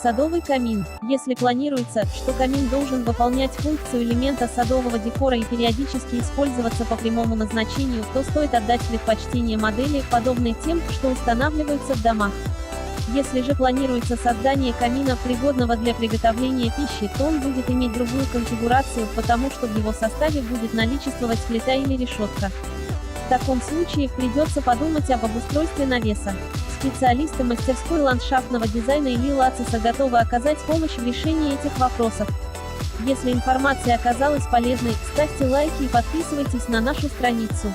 Садовый камин. Если планируется, что камин должен выполнять функцию элемента садового декора и периодически использоваться по прямому назначению, то стоит отдать предпочтение модели, подобной тем, что устанавливаются в домах. Если же планируется создание камина, пригодного для приготовления пищи, то он будет иметь другую конфигурацию, потому что в его составе будет наличествовать плита или решетка. В таком случае придется подумать об обустройстве навеса. Специалисты мастерской ландшафтного дизайна Ильи Лациса готовы оказать помощь в решении этих вопросов. Если информация оказалась полезной, ставьте лайки и подписывайтесь на нашу страницу.